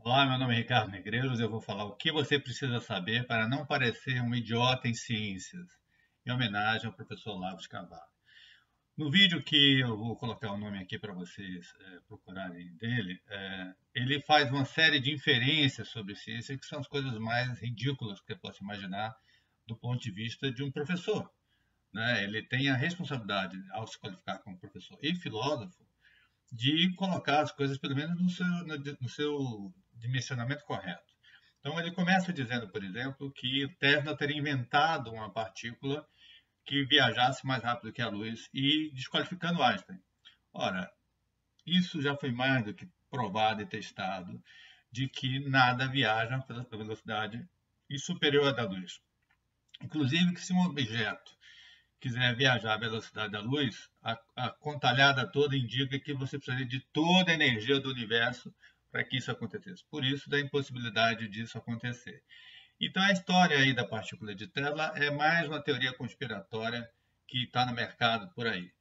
Olá, meu nome é Ricardo Negreiros. Eu vou falar o que você precisa saber para não parecer um idiota em ciências, em homenagem ao professor Olavo de Carvalho. No vídeo que eu vou colocar o nome aqui para vocês procurarem dele, ele faz uma série de inferências sobre ciência que são as coisas mais ridículas que você possa imaginar do ponto de vista de um professor, né? Ele tem a responsabilidade, ao se qualificar como professor e filósofo, de colocar as coisas, pelo menos, no seu dimensionamento correto. Então, ele começa dizendo, por exemplo, que Tesla teria inventado uma partícula que viajasse mais rápido que a luz e desqualificando Einstein. Ora, isso já foi mais do que provado e testado de que nada viaja pela velocidade superior à da luz. Inclusive que se um objeto quiser viajar à velocidade da luz, a contalhada toda indica que você precisaria de toda a energia do universo para que isso acontecesse. Por isso, da impossibilidade disso acontecer. Então, a história aí da partícula de Tesla é mais uma teoria conspiratória que está no mercado por aí.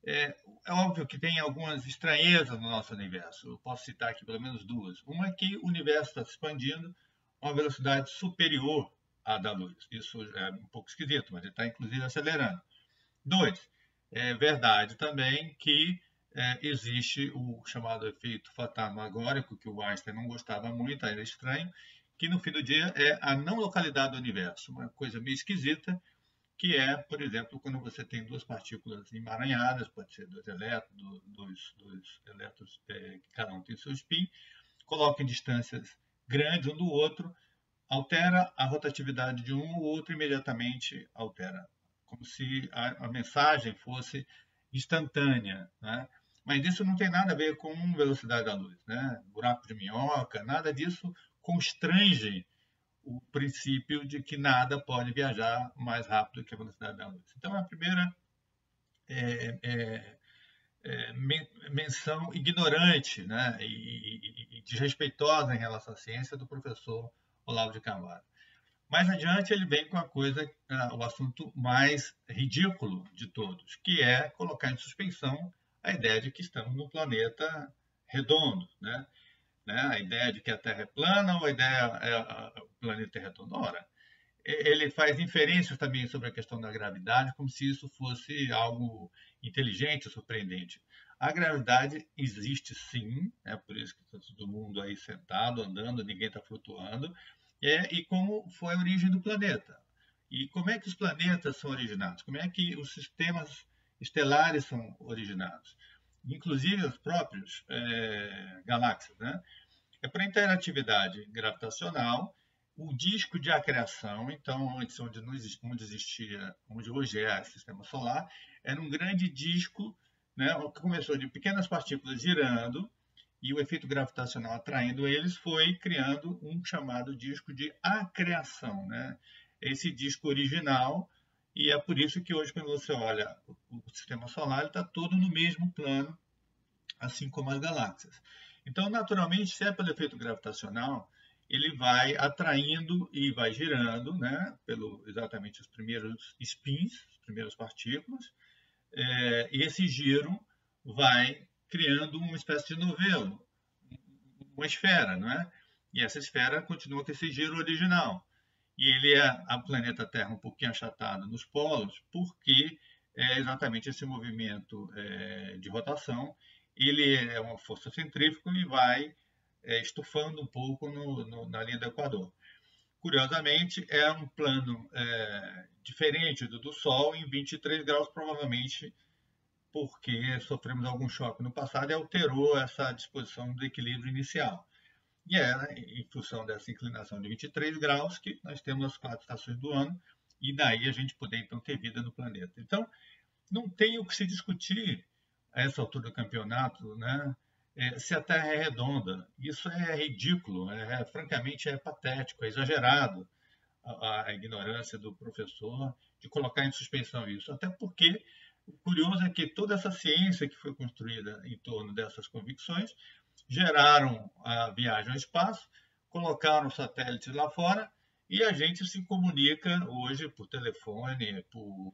É óbvio que tem algumas estranhezas no nosso universo. Eu posso citar aqui pelo menos duas. Uma é que o universo está se expandindo a uma velocidade superior à da luz. Isso é um pouco esquisito, mas ele está inclusive acelerando. Dois, é verdade também que existe o chamado efeito fantasmagórico, que o Einstein não gostava muito, era estranho, que no fim do dia é a não localidade do universo, uma coisa meio esquisita, que é, por exemplo, quando você tem duas partículas emaranhadas, pode ser dois elétrons que cada um tem seu spin, coloca em distâncias grandes um do outro, altera a rotatividade de um, o outro imediatamente altera, como se a mensagem fosse instantânea, né? Mas isso não tem nada a ver com velocidade da luz, né? Buraco de minhoca, nada disso constrange o princípio de que nada pode viajar mais rápido que a velocidade da luz. Então, a primeira é, é, menção ignorante, né, e desrespeitosa em relação à ciência do professor Olavo de Carvalho. Mais adiante ele vem com a coisa, o assunto mais ridículo de todos, que é colocar em suspensão a ideia de que estamos num planeta redondo, né? A ideia de que a Terra é plana ou a ideia o planeta é redondo. Ora, ele faz inferências também sobre a questão da gravidade, como se isso fosse algo inteligente, surpreendente. A gravidade existe sim, é por isso que está todo mundo aí sentado, andando, ninguém está flutuando, e como foi a origem do planeta. E como é que os planetas são originados? Como é que os sistemas estelares são originados? Inclusive os próprios galáxias, né? É para interatividade gravitacional, o disco de acreção, então antes onde não existia, onde existia, onde hoje é o sistema solar, era um grande disco, né, que começou de pequenas partículas girando e o efeito gravitacional atraindo eles foi criando um chamado disco de acreção, né? Esse disco original, e é por isso que hoje quando você olha o sistema solar está todo no mesmo plano, assim como as galáxias. Então, naturalmente, se é pelo efeito gravitacional, ele vai atraindo e vai girando, né, pelo exatamente os primeiros spins, as primeiras partículas, e esse giro vai criando uma espécie de novelo, uma esfera, não é? E essa esfera continua com esse giro original. E ele é a planeta Terra um pouquinho achatado nos polos, porque é exatamente esse movimento de rotação, ele é uma força centrífuga e vai estufando um pouco na linha do Equador. Curiosamente, é um plano diferente do Sol em 23 graus, provavelmente porque sofremos algum choque no passado e alterou essa disposição do equilíbrio inicial. E é em função dessa inclinação de 23 graus que nós temos as 4 estações do ano, e daí a gente poder então ter vida no planeta. Então, não tem o que se discutir a essa altura do campeonato, né? Se a Terra é redonda. Isso é ridículo, francamente é patético, é exagerado a ignorância do professor de colocar em suspensão isso. Até porque o curioso é que toda essa ciência que foi construída em torno dessas convicções geraram a viagem ao espaço, colocaram satélites lá fora e a gente se comunica hoje por telefone, por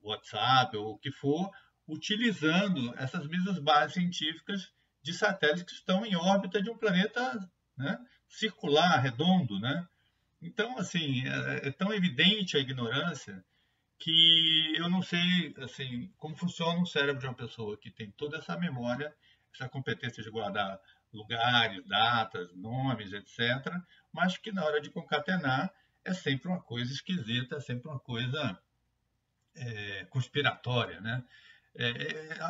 WhatsApp ou o que for, utilizando essas mesmas bases científicas de satélites que estão em órbita de um planeta, né, circular, redondo, né? Então, assim, é tão evidente a ignorância que eu não sei, assim, como funciona o cérebro de uma pessoa que tem toda essa memória, essa competência de guardar lugares, datas, nomes, etc., mas que na hora de concatenar é sempre uma coisa esquisita, é sempre uma coisa conspiratória, né?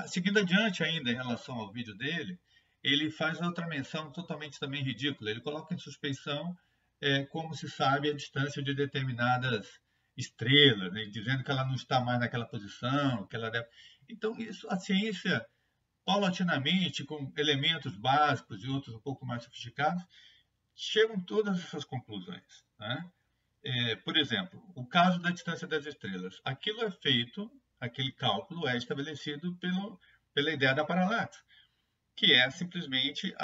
Seguindo adiante ainda em relação ao vídeo dele, ele faz outra menção totalmente também ridícula. Ele coloca em suspeição como se sabe a distância de determinadas estrelas, né? Dizendo que ela não está mais naquela posição, que ela deve... Então, isso, a ciência, paulatinamente, com elementos básicos e outros um pouco mais sofisticados, chegam a todas essas conclusões, né? Por exemplo, o caso da distância das estrelas. Aquilo é feito, aquele cálculo é estabelecido pela ideia da paralaxe, que é simplesmente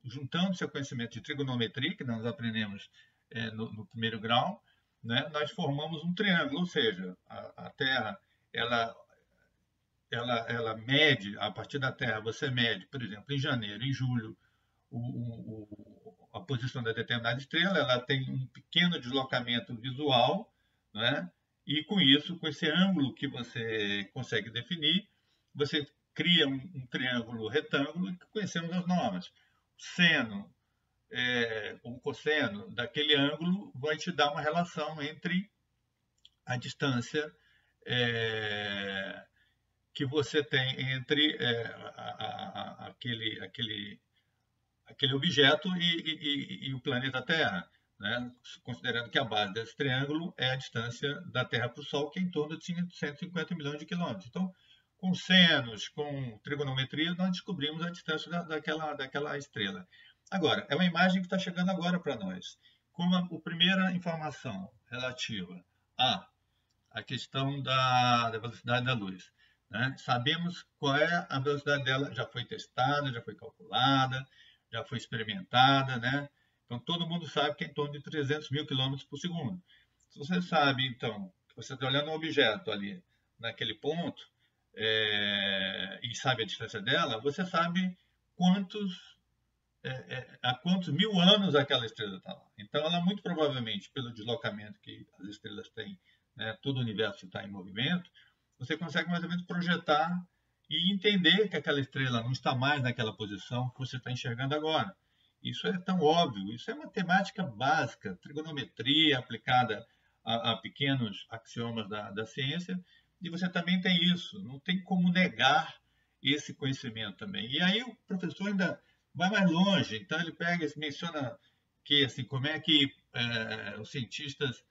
juntando seu conhecimento de trigonometria, que nós aprendemos no primeiro grau, né, nós formamos um triângulo, ou seja, a Terra ela, ela mede, a partir da Terra você mede, por exemplo, em janeiro, em julho, a posição da determinada estrela, ela tem um pequeno deslocamento visual, né? E com isso, com esse ângulo que você consegue definir, você cria um triângulo retângulo que conhecemos as normas. O seno ou cosseno daquele ângulo vai te dar uma relação entre a distância que você tem entre aquele objeto e o planeta Terra, né? Considerando que a base desse triângulo é a distância da Terra para o Sol, que é em torno de 150 milhões de quilômetros. Então, com senos, com trigonometria, nós descobrimos a distância daquela estrela. Agora, é uma imagem que está chegando agora para nós. Como a primeira informação relativa à questão da velocidade da luz, né? Sabemos qual é a velocidade dela, já foi testada, já foi calculada, já foi experimentada, né? Então, todo mundo sabe que é em torno de 300 mil quilômetros por segundo. Se você sabe, então, que você está olhando um objeto ali, naquele ponto, e sabe a distância dela, você sabe há quantos mil anos aquela estrela está lá. Então, ela muito provavelmente, pelo deslocamento que as estrelas têm, né, todo o universo está em movimento, você consegue mais ou menos projetar e entender que aquela estrela não está mais naquela posição que você está enxergando agora. Isso é tão óbvio, isso é matemática básica, trigonometria aplicada a pequenos axiomas da ciência, e você também tem isso, não tem como negar esse conhecimento também. E aí o professor ainda vai mais longe, então ele pega e menciona que, assim, como é que os cientistas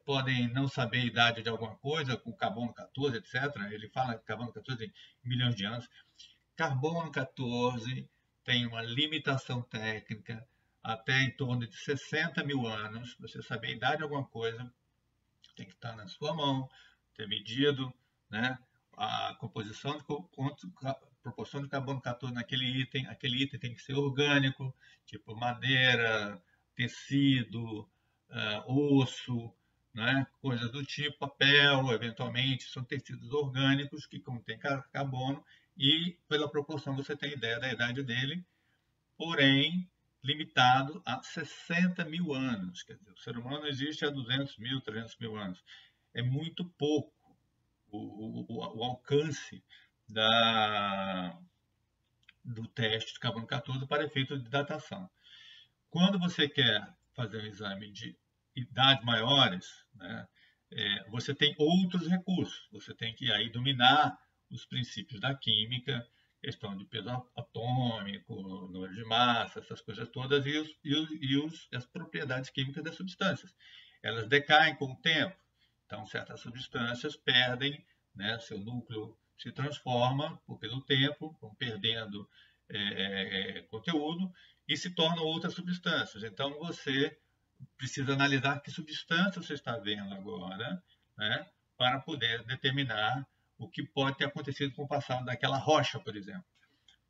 podem não saber a idade de alguma coisa, com carbono 14, etc. Ele fala que carbono 14 tem milhões de anos. Carbono 14 tem uma limitação técnica até em torno de 60 mil anos. Você saber a idade de alguma coisa, tem que estar na sua mão, ter medido, né, a composição de proporção de carbono 14 naquele item. Aquele item tem que ser orgânico, tipo madeira, tecido, osso, né? Coisas do tipo, papel, eventualmente, são tecidos orgânicos que contêm carbono e, pela proporção, você tem ideia da idade dele, porém, limitado a 60 mil anos. Quer dizer, o ser humano existe há 200 mil, 300 mil anos. É muito pouco o alcance do teste de carbono 14 para efeito de datação. Quando você quer fazer um exame de idades maiores, né, você tem outros recursos. Você tem que aí dominar os princípios da química, questão de peso atômico, número de massa, essas coisas todas, e as propriedades químicas das substâncias. Elas decaem com o tempo. Então, certas substâncias perdem, né, seu núcleo se transforma pelo tempo, vão perdendo conteúdo e se tornam outras substâncias. Então, você precisa analisar que substância você está vendo agora, né, para poder determinar o que pode ter acontecido com o passado daquela rocha, por exemplo.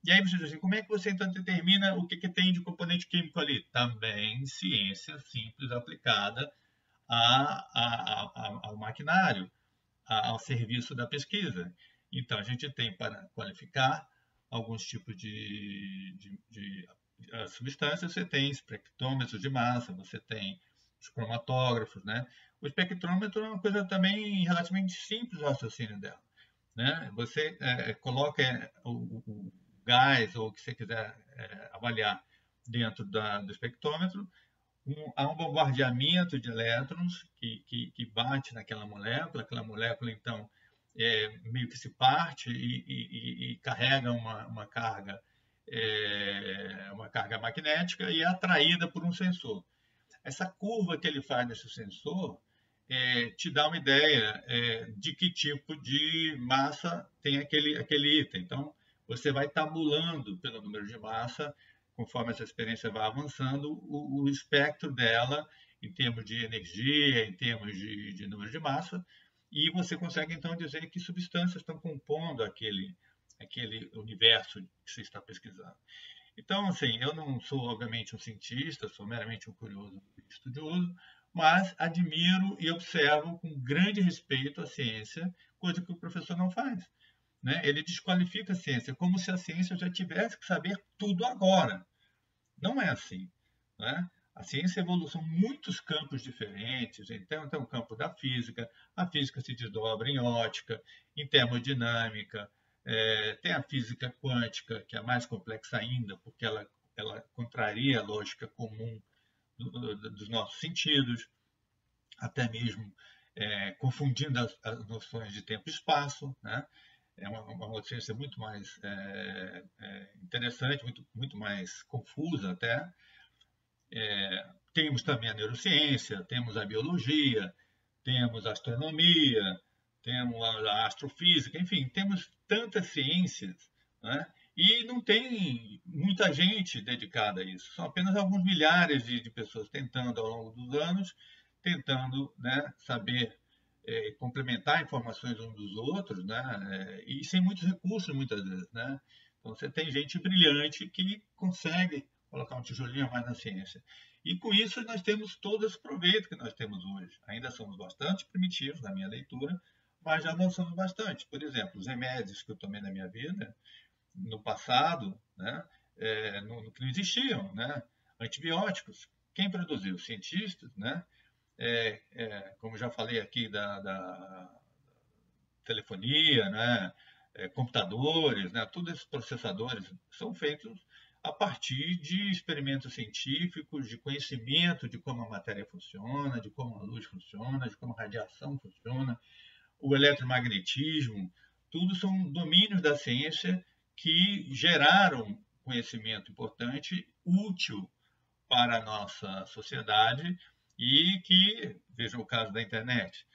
E aí você diz assim, como é que você então determina o que tem de componente químico ali? Também ciência simples aplicada ao maquinário, ao serviço da pesquisa. Então, a gente tem para qualificar alguns tipos de substâncias, você tem espectrômetros de massa, você tem os cromatógrafos, né? O espectrômetro é uma coisa também relativamente simples o raciocínio dela, né? Você coloca o gás ou o que você quiser avaliar dentro do espectrômetro, há um bombardeamento de elétrons que bate naquela molécula, aquela molécula, então, meio que se parte e carrega uma carga magnética e é atraída por um sensor. Essa curva que ele faz nesse sensor te dá uma ideia de que tipo de massa tem aquele item. Então, você vai tabulando pelo número de massa, conforme essa experiência vai avançando, o espectro dela em termos de energia, em termos de número de massa, e você consegue então dizer que substâncias estão compondo aquele universo que você está pesquisando. Então, assim, eu não sou, obviamente, um cientista, sou meramente um curioso estudioso, mas admiro e observo com grande respeito a ciência, coisa que o professor não faz, né? Ele desqualifica a ciência, como se a ciência já tivesse que saber tudo agora. Não é assim, né? A ciência evolui, são muitos campos diferentes, então tem o campo da física, a física se desdobra em ótica, em termodinâmica, tem a física quântica, que é mais complexa ainda, porque ela contraria a lógica comum dos nossos sentidos, até mesmo confundindo as noções de tempo e espaço, né? É uma ciência muito mais interessante, muito mais confusa até. Temos também a neurociência, temos a biologia, temos a astronomia, temos a astrofísica, enfim, temos tantas ciências, né? E não tem muita gente dedicada a isso. São apenas alguns milhares de pessoas tentando, ao longo dos anos, tentando, né, saber complementar informações uns dos outros, né? E sem muitos recursos, muitas vezes, né? Então, você tem gente brilhante que consegue colocar um tijolinho a mais na ciência. E com isso nós temos todo esse proveito que nós temos hoje. Ainda somos bastante primitivos na minha leitura, mas já avançamos bastante. Por exemplo, os remédios que eu tomei na minha vida, no passado, né, não existiam, né? Antibióticos. Quem produziu? Cientistas, né? Como já falei aqui da telefonia, né? Computadores, né? Todos esses processadores são feitos a partir de experimentos científicos, de conhecimento de como a matéria funciona, de como a luz funciona, de como a radiação funciona, o eletromagnetismo, tudo são domínios da ciência que geraram conhecimento importante, útil para a nossa sociedade e que, veja o caso da internet,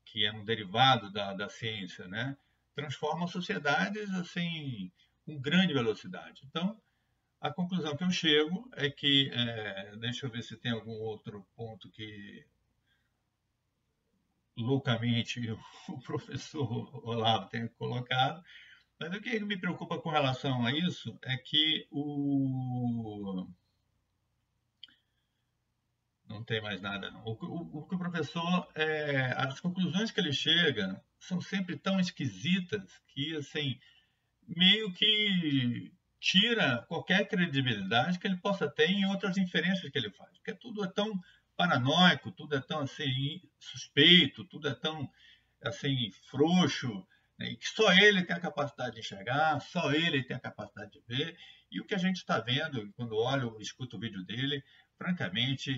que é um derivado da ciência, né? Transforma sociedades assim com grande velocidade. Então, a conclusão que eu chego é que, deixa eu ver se tem algum outro ponto que loucamente o professor Olavo tem colocado, mas o que me preocupa com relação a isso é que não tem mais nada. Não. O que o professor, as conclusões que ele chega são sempre tão esquisitas que, assim, meio que tira qualquer credibilidade que ele possa ter em outras inferências que ele faz. Porque tudo é tão paranoico, tudo é tão assim suspeito, tudo é tão assim frouxo, né? E que só ele tem a capacidade de enxergar, só ele tem a capacidade de ver. E o que a gente está vendo quando olho, escuto o vídeo dele, francamente,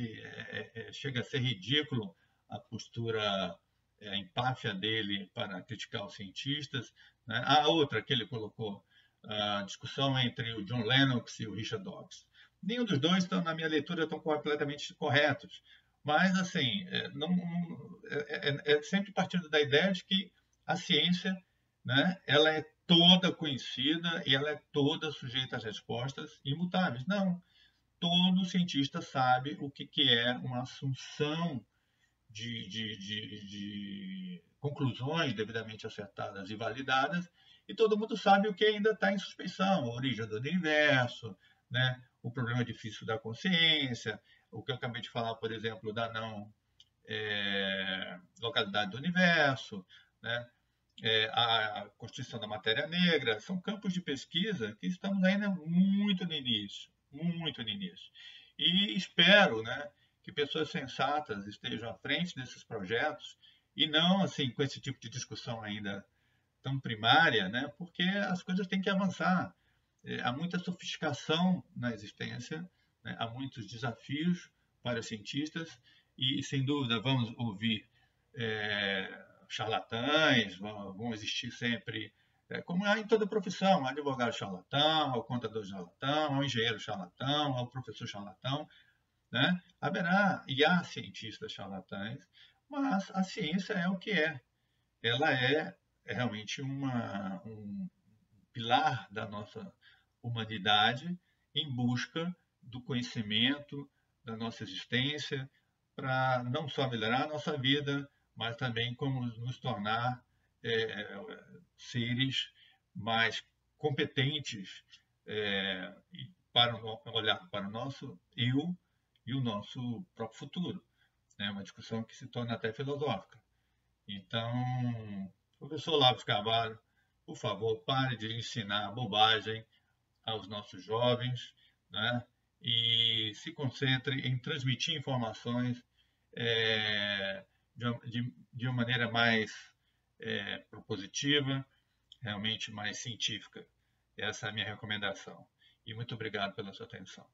chega a ser ridículo a postura, a empáfia dele para criticar os cientistas, né? A outra que ele colocou, a discussão entre o John Lennox e o Richard Dawkins. Nenhum dos dois estão, na minha leitura, estão completamente corretos. Mas, assim, sempre partindo da ideia de que a ciência, né, ela é toda conhecida e ela é toda sujeita às respostas imutáveis. Não. Todo cientista sabe o que é uma assunção de conclusões devidamente acertadas e validadas, e todo mundo sabe o que ainda está em suspeição, a origem do universo, né? O problema difícil da consciência, o que eu acabei de falar, por exemplo, da não localidade do universo, né? a constituição da matéria negra, são campos de pesquisa que estamos ainda muito no início, muito no início. E espero, né, que pessoas sensatas estejam à frente desses projetos e não assim com esse tipo de discussão ainda tão primária, né, porque as coisas têm que avançar. Há muita sofisticação na existência, né, há muitos desafios para os cientistas e, sem dúvida, vamos ouvir charlatães, vão existir sempre, como há em toda profissão, há advogado charlatão, há o contador charlatão, há o engenheiro charlatão, há o professor charlatão, né? Haverá e há cientistas charlatães, mas a ciência é o que é. Ela é realmente um pilar da nossa humanidade em busca do conhecimento, da nossa existência, para não só melhorar a nossa vida, mas também como nos tornar seres mais competentes para olhar para o nosso eu e o nosso próprio futuro. É uma discussão que se torna até filosófica. Então, professor Olavo de Carvalho, por favor, pare de ensinar bobagem aos nossos jovens, né? E se concentre em transmitir informações de uma maneira mais propositiva, realmente mais científica. Essa é a minha recomendação. E muito obrigado pela sua atenção.